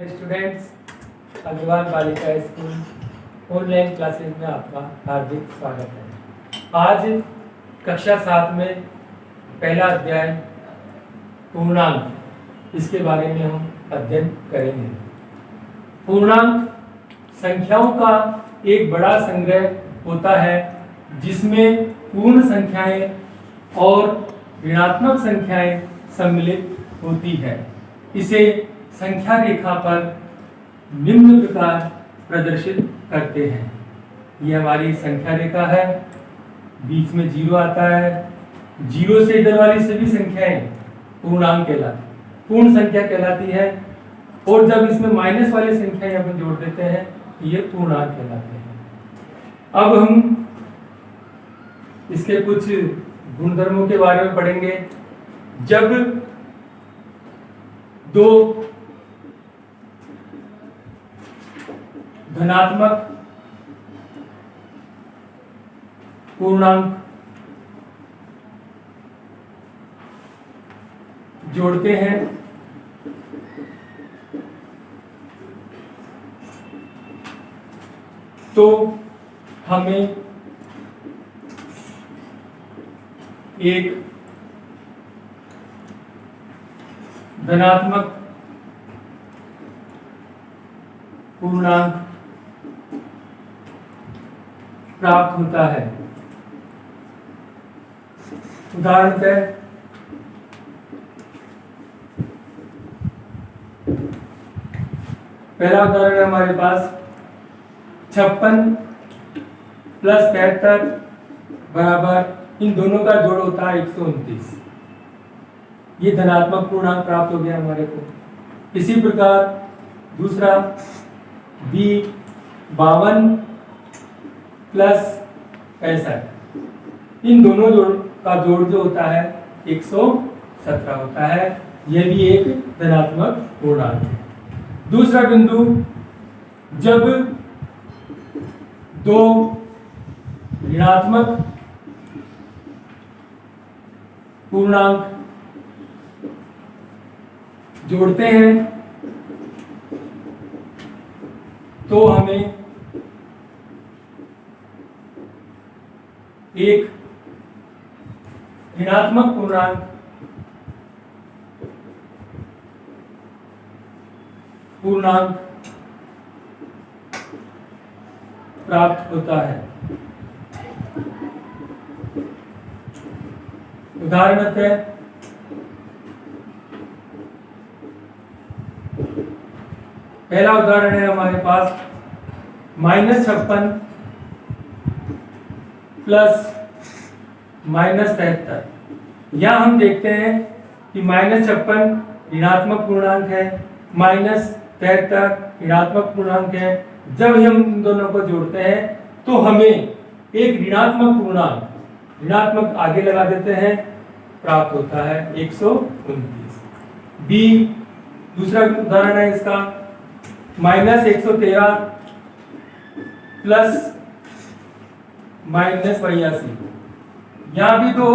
Students, Agarwal बालिका school online classes में आपका हार्दिक स्वागत है। आज कक्षा 7 में पहला अध्याय पूर्णांक, इसके बारे में हम अध्ययन करेंगे। पूर्णांक संख्याओं का एक बड़ा संग्रह होता है जिसमें पूर्ण संख्याएं और ऋणात्मक संख्याएं सम्मिलित होती है। इसे संख्या रेखा पर निम्न प्रकार प्रदर्शित करते हैं। ये हमारी संख्या रेखा है, बीच में 0 आता है। 0 से इधर वाली सभी संख्याएं पूर्णांक कहलाती, पूर्ण संख्या कहलाती है, और जब इसमें माइनस वाली संख्याएं अपन जोड़ देते हैं ये पूर्णांक कहलाते हैं। अब हम इसके कुछ गुणधर्मों के बारे में पढ़ेंगे। जब दो धनात्मक पूर्णांक जोड़ते हैं तो हमें एक धनात्मक पूर्णांक प्राप्त होता है। उदाहरण से पहला उदाहरण है हमारे पास 56 प्लस 73 बराबर, इन दोनों का जोड़ होता है 129। ये धनात्मक पूर्णांक प्राप्त हो गया हमारे को। इसी प्रकार दूसरा B 52 प्लस 65, इन दोनों जोड़ का जोड़ जो होता है 117 होता है। यह भी एक धनात्मक पूर्णांक है। दूसरा बिंदु, जब दो ऋणात्मक पूर्णांक जोड़ते हैं तो हमें एक ऋणात्मक पूर्णांक प्राप्त होता है। उदाहरण है पहला उदाहरण है हमारे पास -56 प्लस -73। यहां हम देखते हैं कि -56 ऋणात्मक पूर्णांक है, -73 ऋणात्मक पूर्णांक है। जब हम इन दोनों को जोड़ते हैं तो हमें एक ऋणात्मक पूर्णांक, ऋणात्मक आगे लगा देते हैं, प्राप्त होता है 129। बी दूसरा उदाहरण है इसका -113 प्लस -82। यहाँ भी दो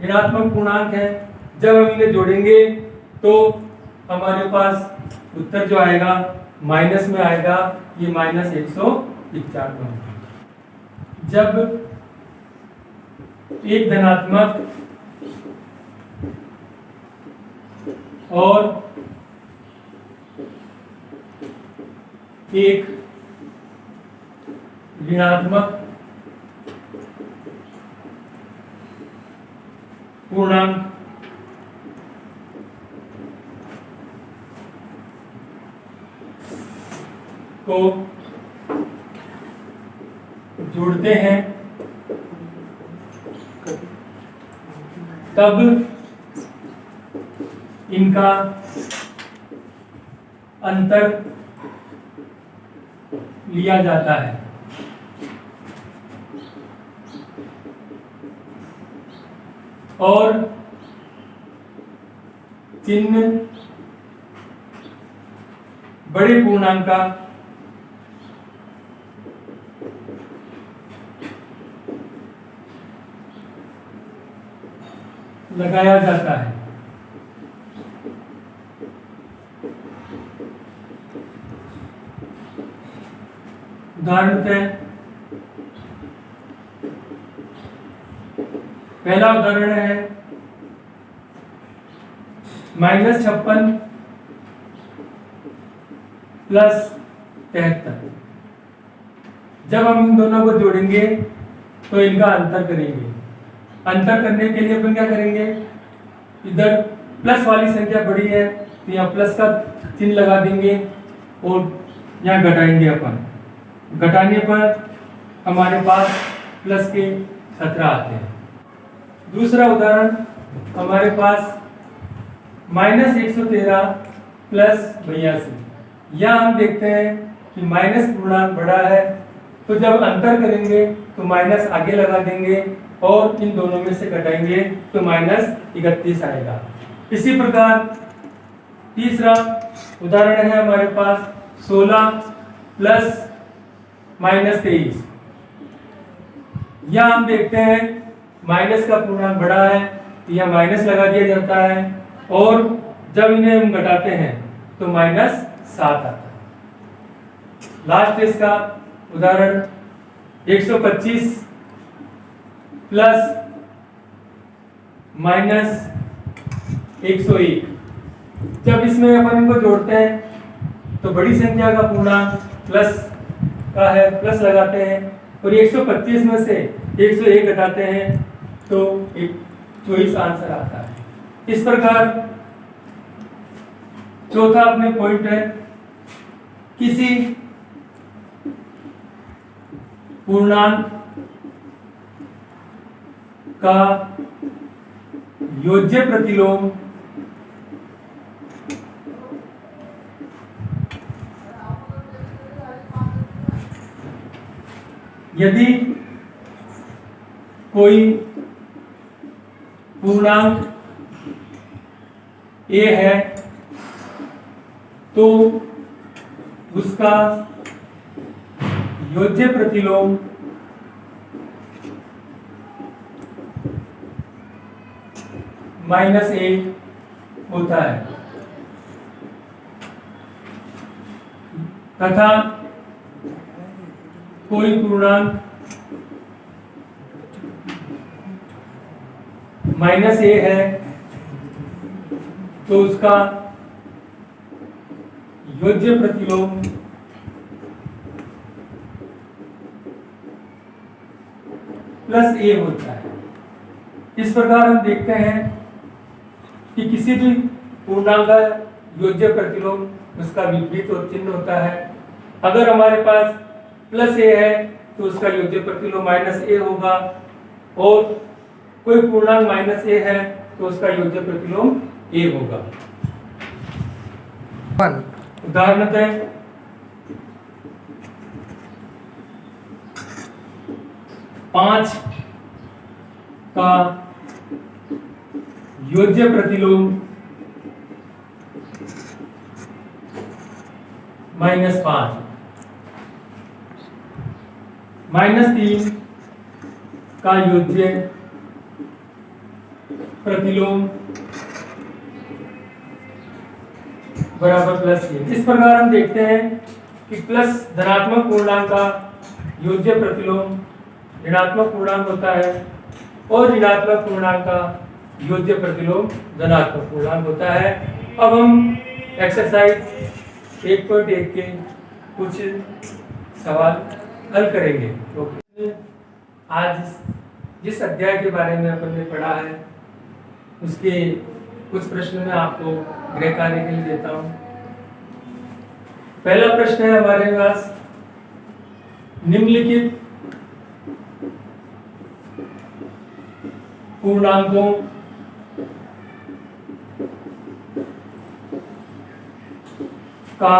ऋणात्मक पूर्णांक है। जब हम इन्हें जोड़ेंगे तो हमारे पास उत्तर जो आएगा माइनस में आएगा, ये -195। जब एक धनात्मक और एक ऋणात्मक पूर्णांक को जोड़ते हैं तब इनका अंतर लिया जाता है। और चिन्ह बड़े पूर्णांक का लगाया जाता है। उदाहरण पे पहला उदाहरण है -56 प्लस 73। जब हम इन दोनों को जोड़ेंगे तो इनका अंतर करेंगे। अंतर करने के लिए अपन क्या करेंगे, इधर प्लस वाली संख्या बड़ी है तो यहाँ प्लस का चिन्ह लगा देंगे और यहाँ घटाएंगे अपन। घटाने पर हमारे पास प्लस के 17 आते हैं। दूसरा उदाहरण हमारे पास -113 प्लस 82। यहाँ हम देखते हैं कि माइनस पूर्णांक बड़ा है तो जब अंतर करेंगे तो माइनस आगे लगा देंगे और इन दोनों में से घटाएंगे तो -31 आएगा। इसी प्रकार तीसरा उदाहरण है हमारे पास 16 प्लस -23। यहाँ हम देखते हैं माइनस का पूर्णांक बड़ा है तो यहाँ माइनस लगा दिया जाता है और जब इन्हें हम घटाते हैं तो -7 आता है। लास्ट इसका उदाहरण 125 प्लस -101। जब इसमें अपन इनको जोड़ते हैं तो बड़ी संख्या का पूर्णांक प्लस का है, प्लस लगाते हैं और 125 में से 101 घटाते हैं तो 24 आंसर आता है। इस प्रकार चौथा अपने पॉइंट है, किसी पूर्णांक का योज्य प्रतिलोम यदि कोई पूर्णांक a है तो उसका योज्य प्रतिलोम -a होता है तथा कोई पूर्णांक -a है तो उसका योज्य प्रतिलोम +a होता है। इस प्रकार हम देखते हैं कि किसी भी पूर्णांक का योज्य प्रतिलोम उसका विपरीत और चिन्ह होता है। अगर हमारे पास +a है तो उसका योज्य प्रतिलोम -a होगा और कोई पूर्णांक -a है तो उसका योज्य प्रतिलोम a होगा। उदाहरणतः 5 का योज्य प्रतिलोम -5, -3 का योज्य प्रतिलोम बराबर +a। इस प्रकार हम देखते हैं कि प्लस धनात्मक पूर्णांक का योज्य प्रतिलोम ऋणात्मक पूर्णांक होता है और ऋणात्मक पूर्णांक का योज्य प्रतिलोम धनात्मक पूर्णांक होता है। अब हम एक्सरसाइज 1.1 के कुछ सवाल हल करेंगे। तो आज जिस अध्याय के बारे में अपन ने पढ़ा है उसके कुछ प्रश्न मैं आपको गृह कार्य के लिए देता हूं। पहला प्रश्न है हमारे पास, निम्नलिखित पूर्णांकों का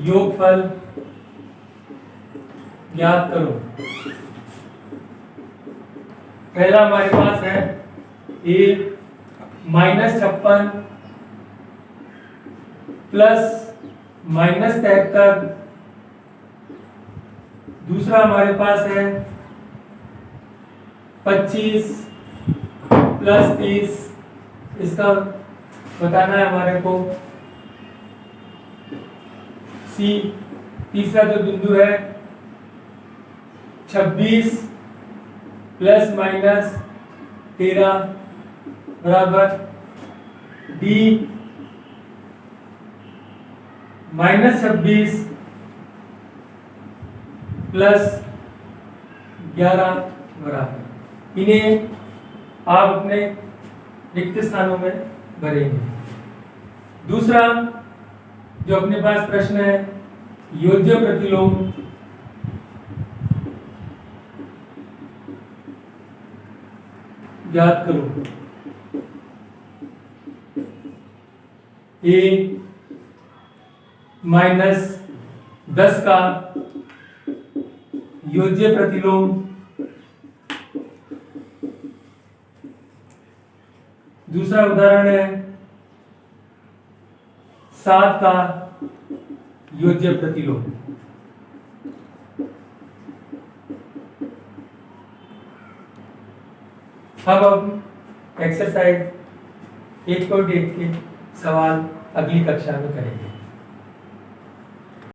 योगफल ज्ञात करो। पहला हमारे पास है a -56 प्लस -73। दूसरा हमारे पास है 25 प्लस 30। इसका बताना है हमारे को। C तीसरा जो बिंदु है 26 प्लस माइनस 13 बराबर डी -26 प्लस 11 बराबर। इन्हें आप अपने रिक्त स्थानों में भरेंगे। दूसरा जो अपने पास प्रश्न है, योज्य प्रतिलोम ज्ञात करो। a -10 का योज्य प्रतिलोम दूसरा उदाहरण है 7 का योज्य प्रतिलोम। अब हम एक्सरसाइज 1.1 के सवाल अगली कक्षा में करेंगे।